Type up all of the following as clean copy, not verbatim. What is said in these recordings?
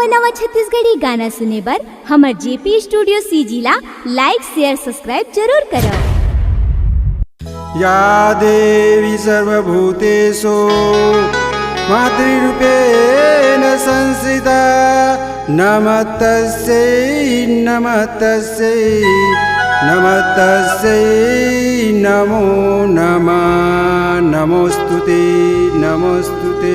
नवा छत्तीसगढ़ी गाना सुने बर हमर जेपी स्टूडियो सीजी ला लाइक शेयर सब्सक्राइब जरूर करो। या देवी सर्वभूतेषु मातृरूपेण संस्थिता नमस्तस्यै नमस्तस्यै नमस्तस्यै नमो नमः नमोस्तुते नमोस्तुते।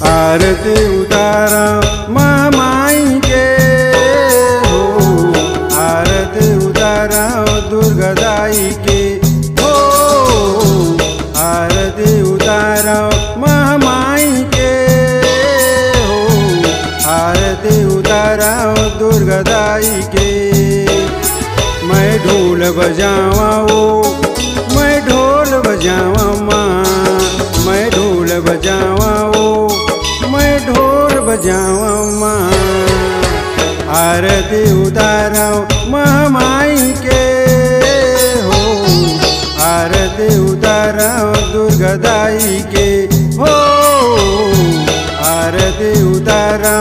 आरती उतारा महामाई के हो, आरती उतारा दुर्गादाई के हो, आरती उतारा महामाई के हो, आरती उतारा दुर्गादाई के। मैं ढोल बजावा ओ, मैं ढोल बजावा माँ, मैं ढोल बजावा ओ, मैं ढोल बजावा माँ। आरती उतारा महामाई के हो, आरती उतारा दुर्गादाई के हो, आरती उतारा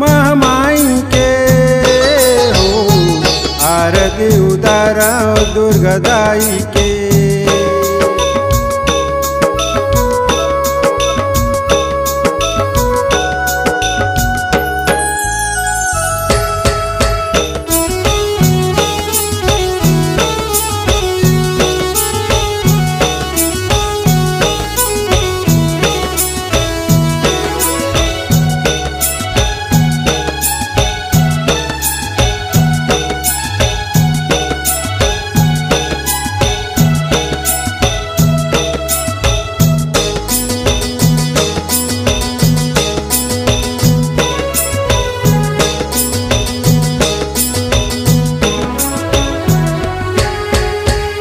महामाई के हो, आरती उतारा दुर्गादाई के।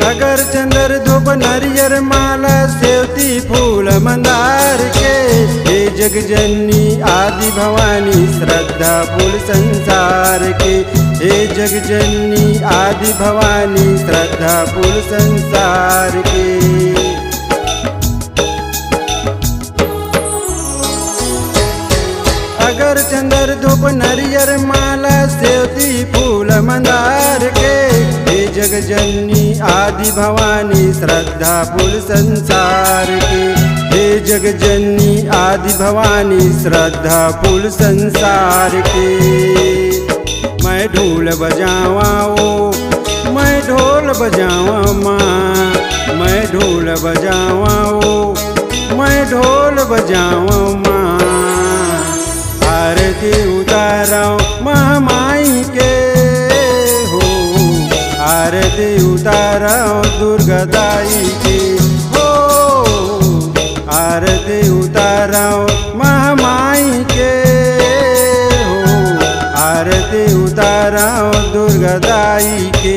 अगर चंदर धूप नरियर माला सेवती फूल मंदार के। हे जगजननी आदि भवानी श्रद्धा फूल संसार के। हे जगजननी आदि भवानी श्रद्धा फूल संसार के। अगर चंदर धूप नरियर माला सेवती फूल मंदार के। हे जगजननी आदि भवानी श्रद्धा फूल संसार के। हे जगजननी आदि भवानी श्रद्धा फूल संसार के। मैं ढोल बजावा ओ, मैं ढोल बजावा माँ, मैं ढोल बजावा ओ, मैं ढोल बजावा माँ। आरती उतारा महामाई के हो, आरती उतारा दुर्गादाई के हो, आरती उतारा महामाई के हो, आरती उतारा दुर्गादाई के।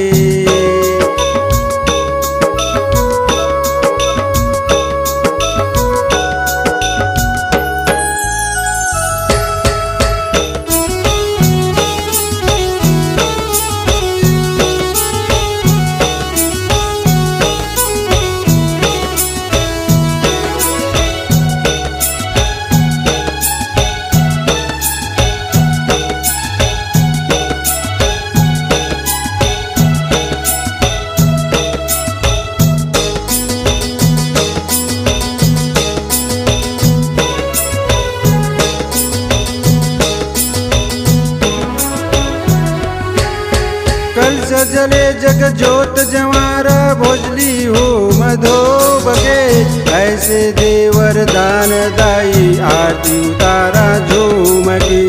कल सजले जग जोत जवारा भोजली हो मधोब के। ऐसे देवर दान दाई आरती उतारा झूम के।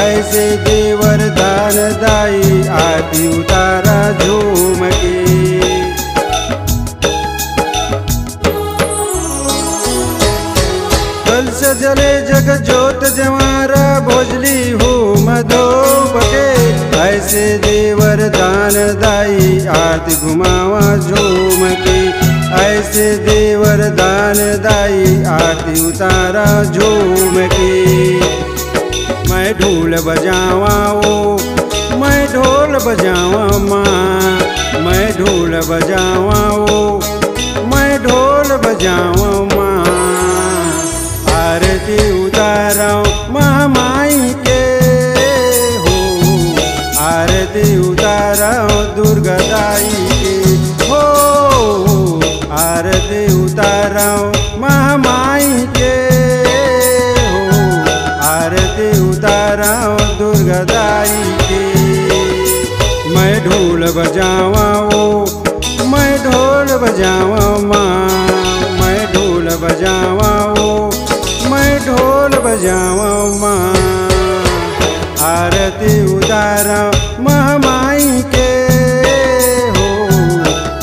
ऐसे देवर दान दाई आरती उतारा झूम के। कल सजले जग जोत जवारा भोजली हो मधोब के। ऐसे देवर दान दाई आरती घुमावा झूम के, ऐसे देवर दान दाई आरती उतारा झूम के। मैं ढोल बजावा ओ, मैं ढोल बजावा माँ, मैं ढोल बजावा ओ, मैं ढोल बजावा माँ। आरती उतारा महामाई के हो, आरती उतारा दुर्गा दाई के हो, आरती उतारा महामाई के हो, आरती उतारा दुर्गा दाई के। मैं ढोल बजावा ओ, मैं ढोल बजावा माँ, मैं ढोल बजावा ओ, मैं ढोल बजावा माँ। आरती उतारा महामाई के हो,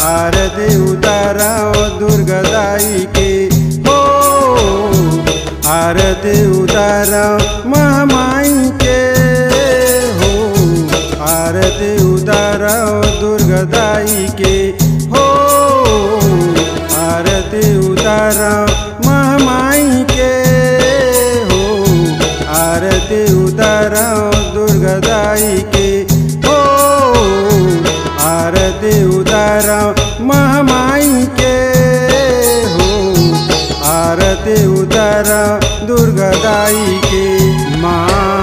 आरती उतारा दुर्गा दाई के हो, आरती उतारा महामाई के हो, आरती उतारा दुर्गा दाई के हो, आरती उतारा महामाई के हो, आरती उतारा दुर्गा दाई के हो, आरती उतारा महामाई के हो, आरती उतारा दुर्गा दाई के माँ।